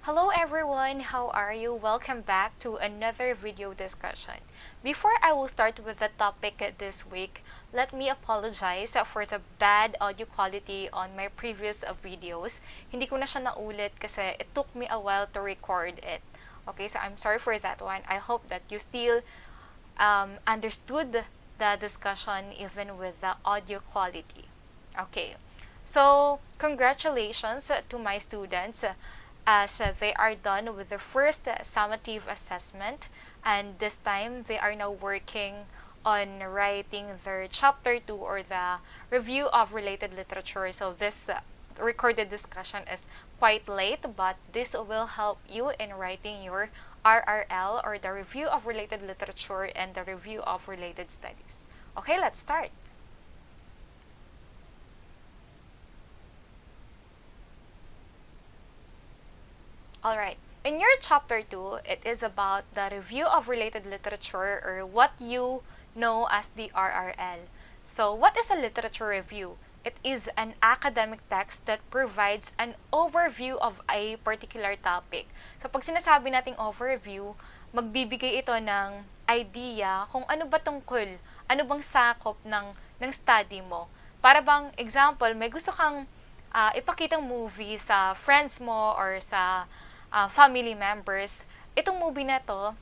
Hello everyone, how are you? Welcome back to another video discussion. Before I will start with the topic this week, let me apologize for the bad audio quality on my previous videos. Hindi ko na siya naulit kasi it took me a while to record it. Okay, so I'm sorry for that one. I hope that you still understood the discussion even with the audio quality. Okay, so congratulations to my students as they are done with the first summative assessment, and this time they are now working on writing their chapter 2 or the review of related literature. So this recorded discussion is quite late, but this will help you in writing your RRL or the review of related literature and the review of related studies. Okay, let's start. Alright, in your chapter 2, it is about the review of related literature or what you know as the RRL. So, what is a literature review? It is an academic text that provides an overview of a particular topic. So, pag sinasabi nating overview, magbibigay ito ng idea kung ano ba tungkol, ano bang sakop ng study mo. Para bang, example, may gusto kang ipakitang movie sa friends mo or sa family members, itong movie na to,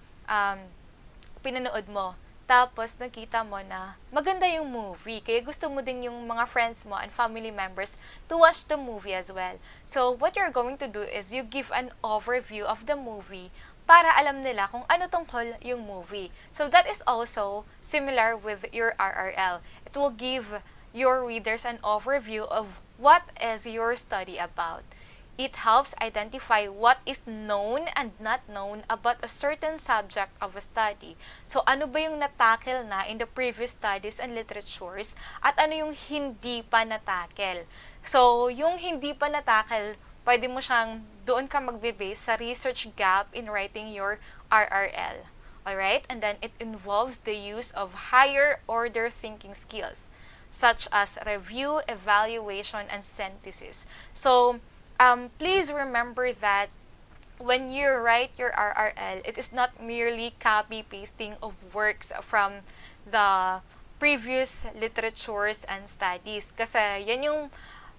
pinanood mo. Tapos, nakita mo na maganda yung movie. Kaya gusto mo din yung mga friends mo and family members to watch the movie as well. So, what you're going to do is you give an overview of the movie para alam nila kung ano tungkol yung movie. So, that is also similar with your RRL. It will give your readers an overview of what is your study about. It helps identify what is known and not known about a certain subject of a study. So, ano ba yung natackle na in the previous studies and literatures at ano yung hindi pa natackle. So, yung hindi pa natackle, pwede mo siyang doon ka magbe-base sa research gap in writing your RRL. Alright? And then, it involves the use of higher order thinking skills, such as review, evaluation, and synthesis. So, please remember that when you write your RRL, it is not merely copy-pasting of works from the previous literatures and studies. Kasi yan yung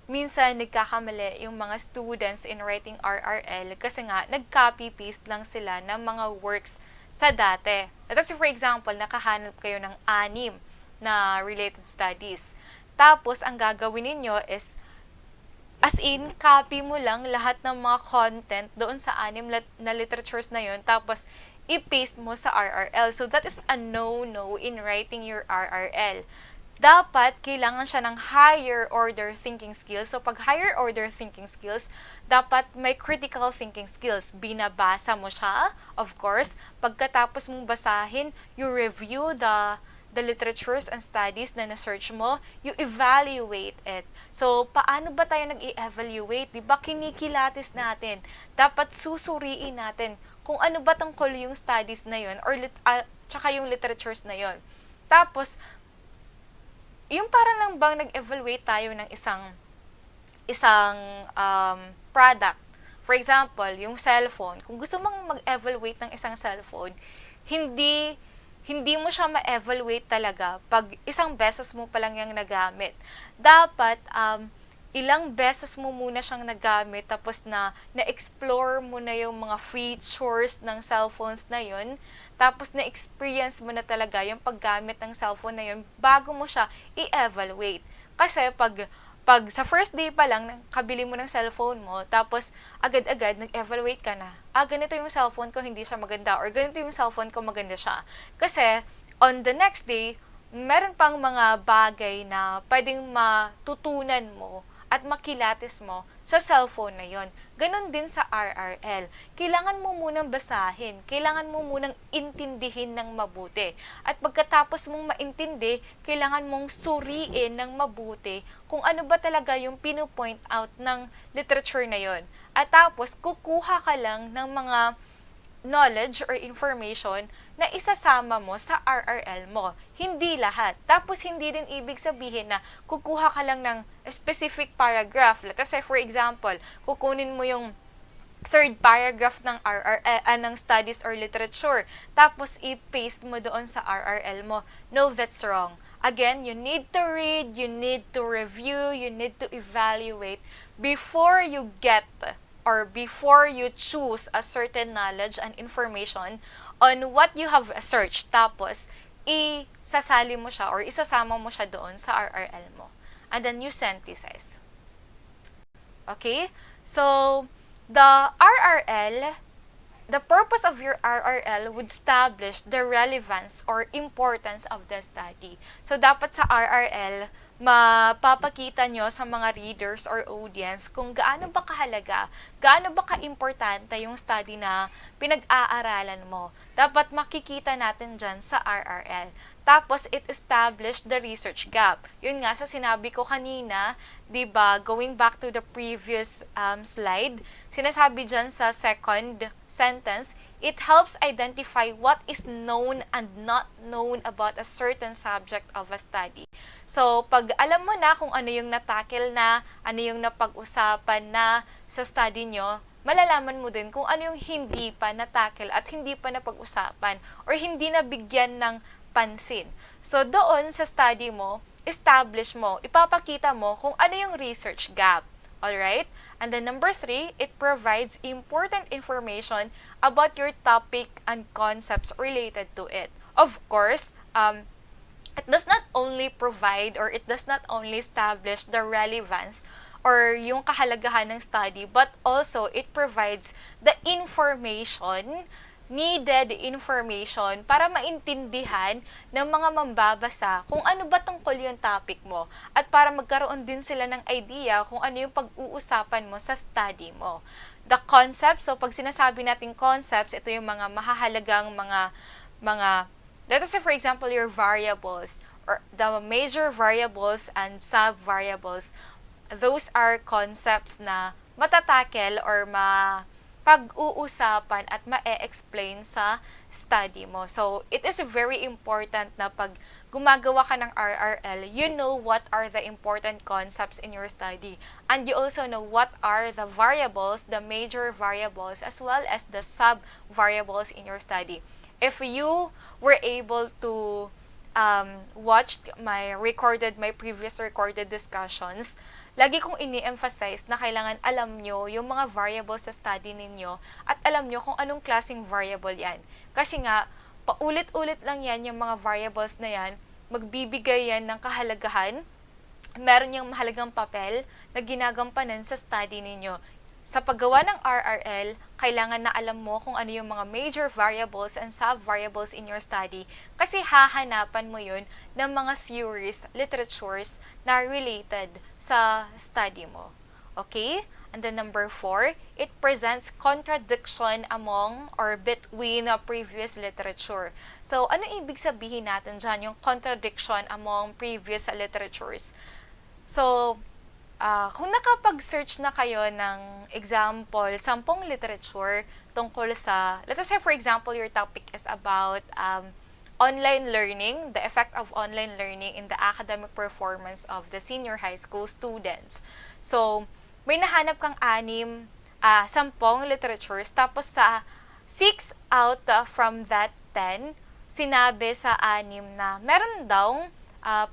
minsan nagkakamali yung mga students in writing RRL kasi nga nag-copy-paste lang sila ng mga works sa dati. Kasi for example, nakahanap kayo ng 6 na related studies. Tapos, ang gagawin ninyo is as in, copy mo lang lahat ng mga content doon sa 6 na literatures na yon, tapos i-paste mo sa RRL. So, that is a no-no in writing your RRL. Dapat, kailangan siya ng higher order thinking skills. So, pag higher order thinking skills, dapat may critical thinking skills. Binabasa mo siya, of course. Pagkatapos mong basahin, you review the literatures and studies na na-search mo, you evaluate it. So, paano ba tayo nag-i-evaluate? Diba kinikilatis natin? Dapat susuriin natin kung ano ba tungkol yung studies na yun or tsaka yung literatures na yun. Tapos, yung parang lang bang nag-evaluate tayo ng isang product. For example, yung cellphone. Kung gusto mong mag-evaluate ng isang cellphone, hindi mo siya ma-evaluate talaga pag isang beses mo pa lang yung nagamit. Dapat, ilang beses mo muna siyang nagamit tapos na-explore mo na yung mga features ng cellphones na yun, tapos na-experience mo na talaga yung paggamit ng cellphone na yun bago mo siya i-evaluate. Kasi pag sa first day pa lang, kabili mo ng cellphone mo, tapos agad-agad nag-evaluate ka na, ganito yung cellphone ko, hindi siya maganda, or ganito yung cellphone ko, maganda siya. Kasi, on the next day, meron pang mga bagay na pwedeng matutunan mo at makilatis mo sa cellphone na yon. Ganon din sa RRL. Kailangan mo munang basahin. Kailangan mo munang intindihin ng mabuti. At pagkatapos mong maintindi, kailangan mong suriin ng mabuti kung ano ba talaga yung pinu-point out ng literature na yon. At tapos, kukuha ka lang ng mga knowledge or information na isasama mo sa RRL mo. Hindi lahat. Tapos, hindi din ibig sabihin na kukuha ka lang ng specific paragraph. Let's say, for example, kukunin mo yung third paragraph ng RRL, ng studies or literature, tapos i-paste mo doon sa RRL mo. No, that's wrong. Again, you need to read, you need to review, you need to evaluate before you get or before you choose a certain knowledge and information on what you have searched. Tapos, isasali mo siya or isasama mo siya doon sa RRL mo. And then you synthesize. Okay? So, the RRL, the purpose of your RRL would establish the relevance or importance of the study. So, dapat sa RRL, mapapakita nyo sa mga readers or audience kung gaano ba kahalaga, gaano ba kaimportante yung study na pinag-aaralan mo. Dapat makikita natin dyan sa RRL. Tapos, it established the research gap. Yun nga, sa sinabi ko kanina, diba, going back to the previous slide, sinasabi dyan sa second sentence, it helps identify what is known and not known about a certain subject of a study. So, pag alam mo na kung ano yung natakil na, ano yung napag-usapan na sa study nyo, malalaman mo din kung ano yung hindi pa natakil at hindi pa napag-usapan or hindi nabigyan ng pansin. So, doon sa study mo, establish mo, ipapakita mo kung ano yung research gap. Alright? And then number 3, it provides important information about your topic and concepts related to it. Of course, it does not only provide or it does not only establish the relevance or yung kahalagahan ng study, but also it provides the information, needed information para maintindihan ng mga mambabasa kung ano ba tungkol yung topic mo at para magkaroon din sila ng idea kung ano yung pag-uusapan mo sa study mo. The concepts, so pag sinasabi natin concepts, ito yung mga mahahalagang mga let us say for example your variables or the major variables and sub-variables. Those are concepts na matatakel or pag-uusapan at ma-explain sa study mo. So, it is very important na pag gumagawa ka ng RRL, you know what are the important concepts in your study. And you also know what are the variables, the major variables, as well as the sub-variables in your study. If you were able to watch my previous recorded discussions, lagi kong ini-emphasize na kailangan alam nyo yung mga variables sa study ninyo at alam nyo kung anong klaseng variable yan. Kasi nga, paulit-ulit lang yan yung mga variables na yan, magbibigay yan ng kahalagahan, meron yung mahalagang papel na ginagampanan sa study ninyo. Sa paggawa ng RRL, kailangan na alam mo kung ano yung mga major variables and sub-variables in your study kasi hahanapan mo yun ng mga theories, literatures na related sa study mo. Okay? And then number 4, it presents contradiction among or between previous literature. So, ano ibig sabihin natin dyan, yung contradiction among previous literatures? So, kung nakapag-search na kayo ng example, 10 literature tungkol sa, let us say for example, your topic is about online learning, the effect of online learning in the academic performance of the senior high school students. So, may nahanap kang 10 literatures, tapos sa 6 out from that 10, sinabi sa 6 na meron daw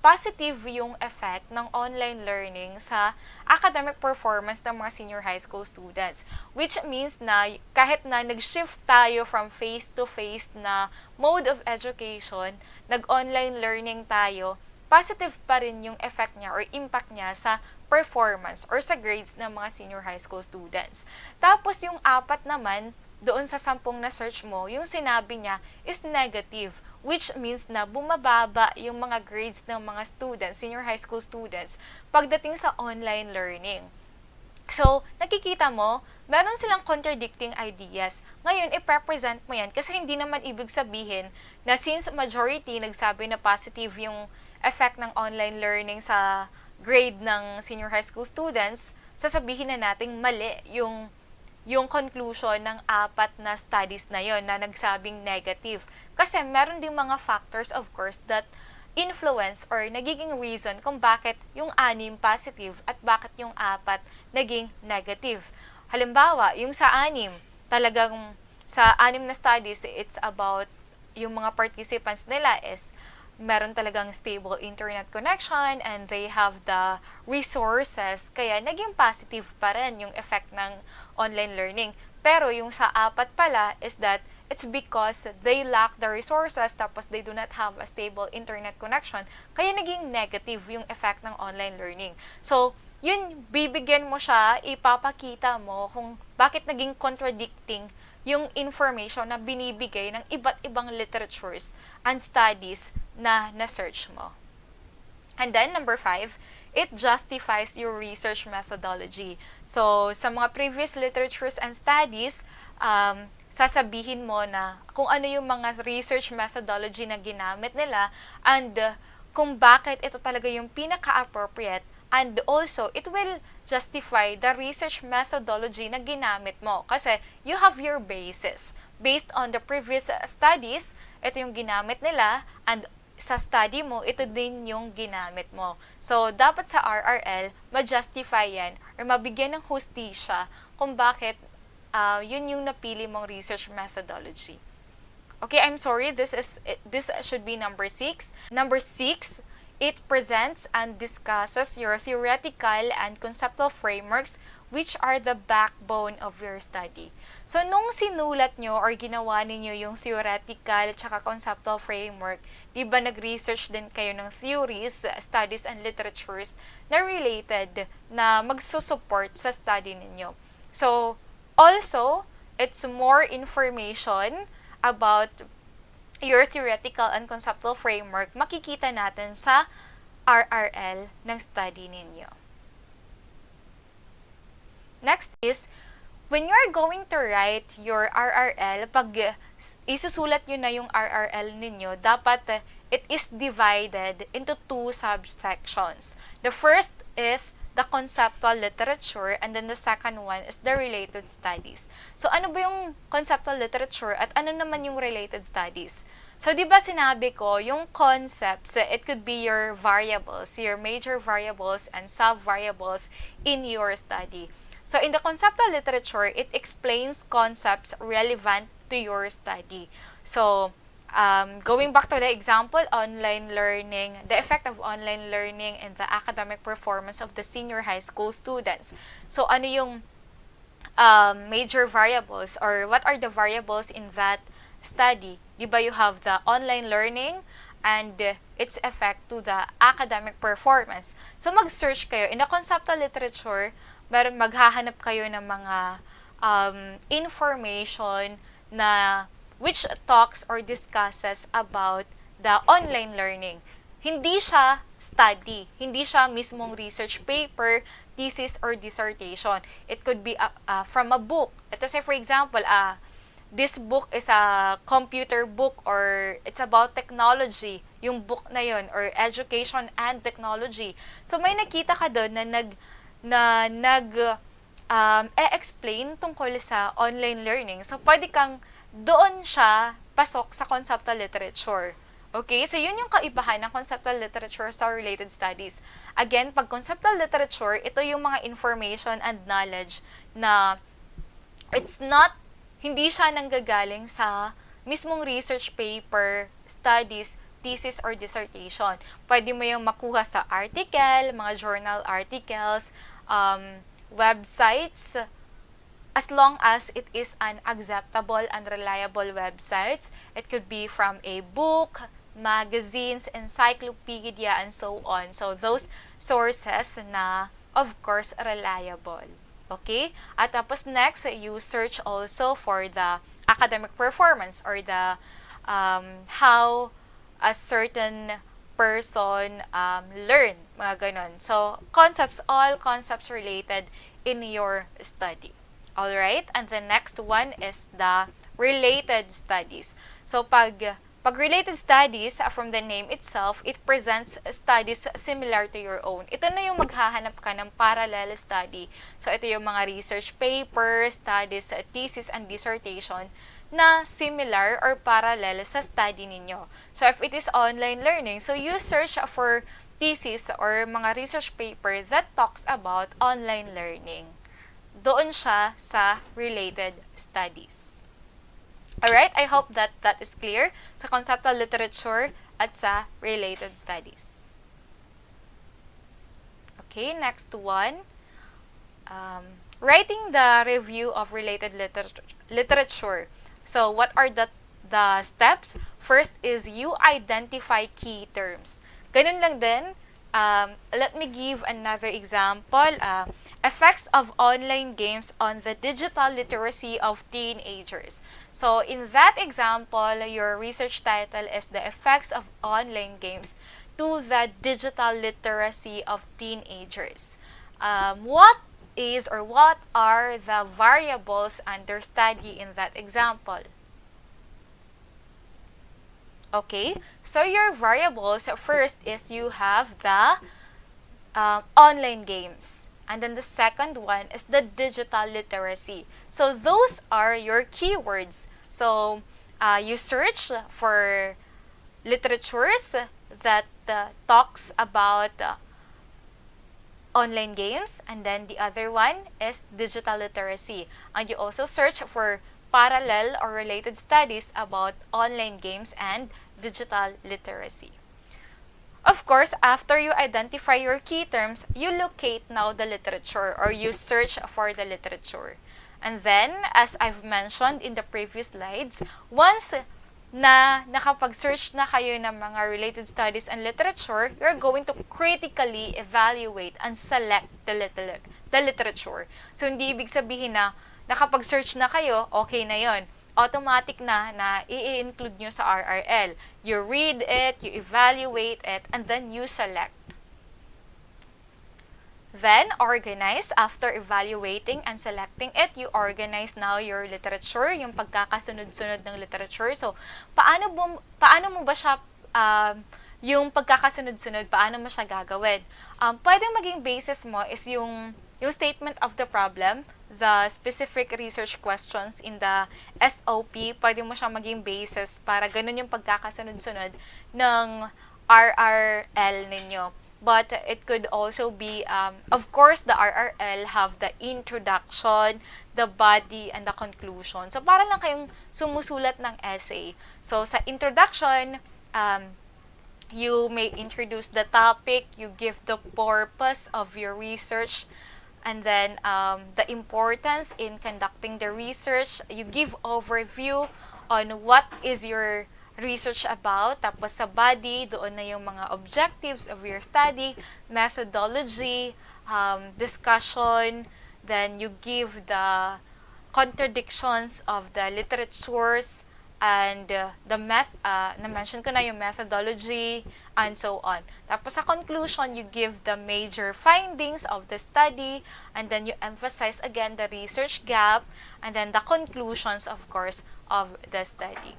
positive yung effect ng online learning sa academic performance ng mga senior high school students. Which means na kahit na nag-shift tayo from face-to-face na mode of education, nag-online learning tayo, positive pa rin yung effect niya or impact niya sa performance or sa grades ng mga senior high school students. Tapos yung 4 naman, doon sa 10 na search mo, yung sinabi niya is negative, which means na bumababa yung mga grades ng mga students, senior high school students, pagdating sa online learning. So, nakikita mo, meron silang contradicting ideas. Ngayon, i-represent mo yan kasi hindi naman ibig sabihin na since majority nagsabi na positive yung effect ng online learning sa grade ng senior high school students, sasabihin na nating mali yung conclusion ng 4 na studies na yon na nagsabing negative. Kasi meron ding mga factors, of course, that influence or nagiging reason kung bakit yung 6 positive at bakit yung 4 naging negative. Halimbawa, yung sa anim, talagang sa anim na studies, it's about yung mga participants nila is meron talagang stable internet connection and they have the resources, kaya naging positive pa rin yung effect ng online learning. Pero yung sa apat pala is that it's because they lack the resources tapos they do not have a stable internet connection, kaya naging negative yung effect ng online learning. So, yun, bibigyan mo siya, ipapakita mo kung bakit naging contradicting yung information na binibigay ng iba't ibang literatures and studies na na-search mo. And then, number 5, it justifies your research methodology. So, sa mga previous literatures and studies, sasabihin mo na kung ano yung mga research methodology na ginamit nila and kung bakit ito talaga yung pinaka-appropriate, and also, it will justify the research methodology na ginamit mo. Kasi, you have your basis. Based on the previous studies, ito yung ginamit nila, and sa study mo, ito din yung ginamit mo. So, dapat sa RRL, ma-justify yan, or mabigyan ng hustisya kung bakit yun yung napili mong research methodology. Okay, I'm sorry, this should be number 6. Number 6, it presents and discusses your theoretical and conceptual frameworks which are the backbone of your study. So, nung sinulat nyo or ginawa ninyo yung theoretical at saka conceptual framework, di ba nag-research din kayo ng theories, studies, and literatures na related na magsusupport sa study ninyo. So, also, it's more information about your theoretical and conceptual framework, makikita natin sa RRL ng study ninyo. Next is, when you're going to write your RRL, pag isusulat nyo na yung RRL ninyo, dapat it is divided into 2 subsections. The first is the conceptual literature, and then the second one is the related studies. So, ano ba yung conceptual literature at ano naman yung related studies? So, di ba sinabi ko, yung concepts, it could be your variables, your major variables and sub-variables in your study. So, in the conceptual literature, it explains concepts relevant to your study. So, going back to the example, online learning, the effect of online learning and the academic performance of the senior high school students. So, ano yung major variables or what are the variables in that study? Diba you have the online learning and its effect to the academic performance. So, mag-search kayo. In the conceptual literature, maghahanap kayo ng mga information na which talks or discusses about the online learning. Hindi siya study. Hindi siya mismong research paper, thesis, or dissertation. It could be from a book. Ito say, for example, this book is a computer book or it's about technology. Yung book na yun, or education and technology. So, may nakita ka doon na explain tungkol sa online learning. So, pwede kang doon siya pasok sa conceptual literature. Okay? So, yun yung kaibahan ng conceptual literature sa related studies. Again, pag conceptual literature, ito yung mga information and knowledge na hindi siya nanggagaling sa mismong research paper, studies, thesis, or dissertation. Pwede mo yung makuha sa article, mga journal articles, websites, as long as it is an acceptable and reliable websites. It could be from a book, magazines, encyclopedia, and so on. So, those sources na, of course, reliable. Okay? At tapos next, you search also for the academic performance or the how a certain person learn, mga ganon. So, all concepts related in your study. Alright? And the next one is the related studies. So, pag related studies, from the name itself, it presents studies similar to your own. Ito na yung maghahanap ka ng parallel study. So, ito yung mga research papers, studies, thesis, and dissertation na similar or parallel sa study ninyo. So, if it is online learning, so you search for thesis or mga research paper that talks about online learning. doon siya sa related studies. Alright, I hope that that is clear sa conceptual literature at sa related studies. Okay, next one. Writing the review of related literature. So, what are the steps? First is you identify key terms. Ganun lang din. Let me give another example. Effects of online games on the digital literacy of teenagers. So, in that example, your research title is the effects of online games to the digital literacy of teenagers. What are the variables under study in that example? Okay, so your variables, first is you have the online games. And then the second one is the digital literacy. So those are your keywords. So you search for literatures that talks about online games, and then the other one is digital literacy. And you also search for parallel or related studies about online games and digital literacy. Of course, after you identify your key terms, you locate now the literature or you search for the literature. And then, as I've mentioned in the previous slides, once na nakapag-search na kayo ng mga related studies and literature, you're going to critically evaluate and select the literature. So, hindi ibig sabihin na nakapag-search na kayo, okay na yon. Automatic na i-include nyo sa RRL. You read it, you evaluate it, and then you select. Then, organize. After evaluating and selecting it, you organize now your literature, yung pagkakasunod-sunod ng literature. So, paano mo ba siya, yung pagkakasunod-sunod, paano mo siya gagawin? Pwedeng maging basis mo is yung statement of the problem, the specific research questions in the SOP, pwede mo siya maging basis para ganun yung pagkakasunod-sunod ng RRL ninyo. But it could also be, of course, the RRL have the introduction, the body, and the conclusion. So, para lang kayong sumusulat ng essay. So, sa introduction, you may introduce the topic, you give the purpose of your research, and then the importance in conducting the research. You give overview on what is your research about. Tapos sa body, doon na yung mga objectives of your study, methodology, discussion, then you give the contradictions of the literatures, and na-mention ko na yung methodology, and so on. Tapos sa conclusion, you give the major findings of the study, and then you emphasize again the research gap, and then the conclusions, of course, of the study.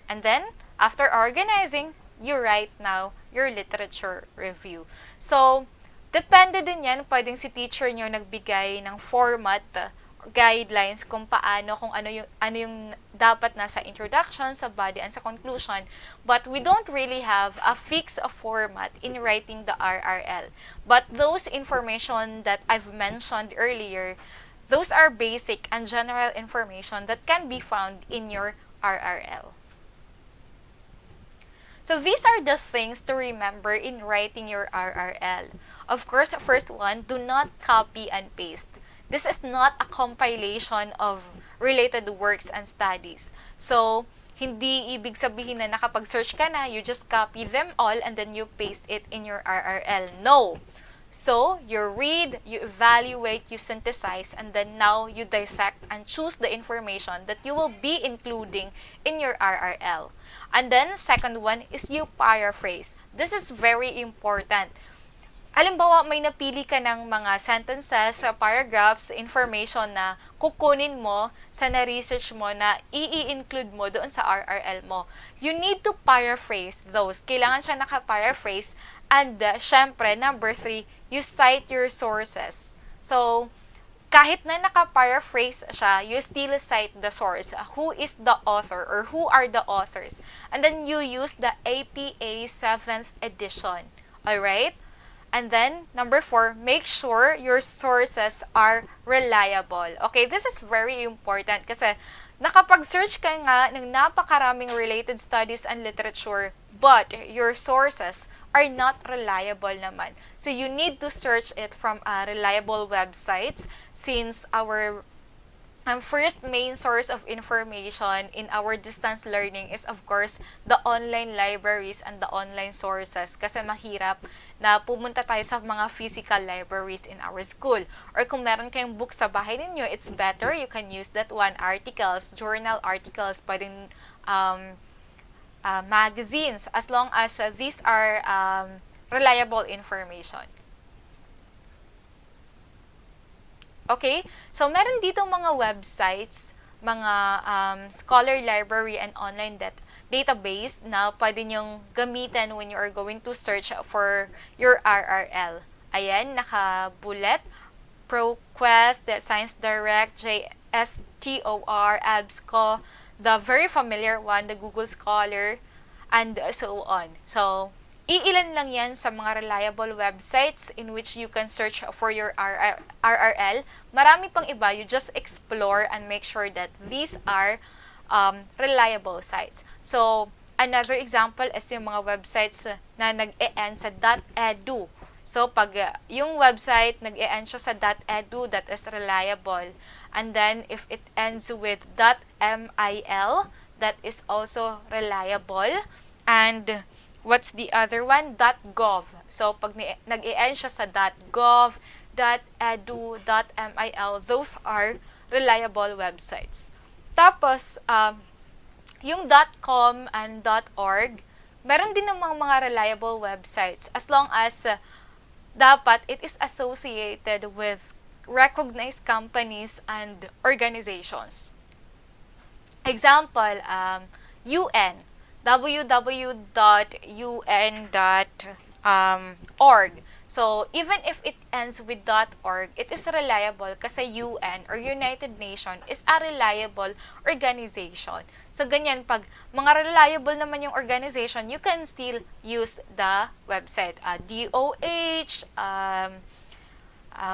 And then, after organizing, you write now your literature review. So, depende din yan, pwedeng si teacher nyo nagbigay ng format, guidelines kung paano, kung ano yung dapat nasa introduction, sa body, and sa conclusion. But we don't really have a fixed format in writing the RRL. But those information that I've mentioned earlier, those are basic and general information that can be found in your RRL. So these are the things to remember in writing your RRL. Of course, first one, do not copy and paste. This is not a compilation of related works and studies. So, hindi ibig sabihin na nakapag-search ka na, you just copy them all and then you paste it in your RRL. No! So, you read, you evaluate, you synthesize, and then now you dissect and choose the information that you will be including in your RRL. And then, second one is you paraphrase. This is very important. Halimbawa, may napili ka ng mga sentences, paragraphs, information na kukunin mo sa na-research mo na i-include mo doon sa RRL mo. You need to paraphrase those. Kailangan siya naka-paraphrase. And, syempre, number 3, you cite your sources. So, kahit na naka-paraphrase siya, you still cite the source. Who is the author or who are the authors? And then, you use the APA 7th edition. Alright? And then, number 4, make sure your sources are reliable. Okay, this is very important kasi nakapag-search ka nga ng napakaraming related studies and literature, but your sources are not reliable naman. So, you need to search it from reliable websites since our first main source of information in our distance learning is of course the online libraries and the online sources kasi mahirap na pumunta tayo sa mga physical libraries in our school. Or kung meron kayong books sa bahay ninyo, it's better you can use that one. Articles, journal articles, pwedeng magazines as long as these are reliable information. Okay? So, meron dito mga websites, mga scholar library and online database na pwede nyong gamitin when you are going to search for your RRL. Ayan, naka-bullet, ProQuest, Science Direct, JSTOR, ABSCO, the very familiar one, the Google Scholar, and so on. So, iilan lang yan sa mga reliable websites in which you can search for your RRL. Marami pang iba, you just explore and make sure that these are reliable sites. So, another example is yung mga websites na nag-e-end sa .edu. So, pag yung website nag-e-end siya sa .edu, that is reliable. And then, if it ends with .mil, that is also reliable. And what's the other one? .gov. So, pag nag-i-end siya sa .gov, .edu, .mil, those are reliable websites. Tapos, yung .com and .org, meron din namang mga reliable websites as long as dapat it is associated with recognized companies and organizations. Example, UN. www.un.org. So, even if it ends with .org, it is reliable kasi UN or United Nations is a reliable organization. So, ganyan, pag mga reliable naman yung organization, you can still use the website. DOH,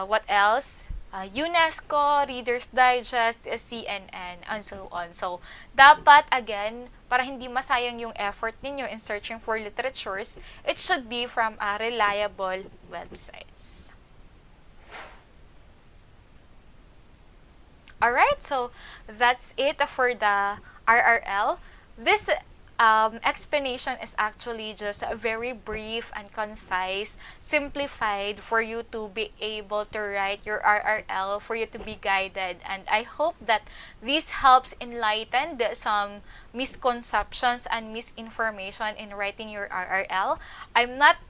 what else? UNESCO, Reader's Digest, CNN, and so on. So, dapat, again, para hindi masayang yung effort ninyo in searching for literatures, it should be from reliable websites. Alright, so that's it for the RRL. This explanation is actually just very brief and concise, simplified for you to be able to write your RRL, for you to be guided. And I hope that this helps enlighten some misconceptions and misinformation in writing your RRL. I'm not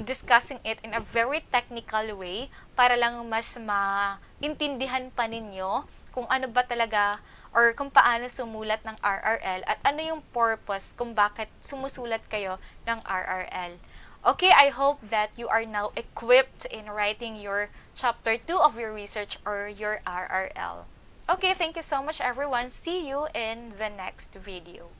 discussing it in a very technical way para lang mas maintindihan pa ninyo kung ano ba talaga or kung paano sumulat ng RRL at ano yung purpose kung bakit sumusulat kayo ng RRL. Okay, I hope that you are now equipped in writing your chapter 2 of your research or your RRL. Okay, thank you so much everyone. See you in the next video.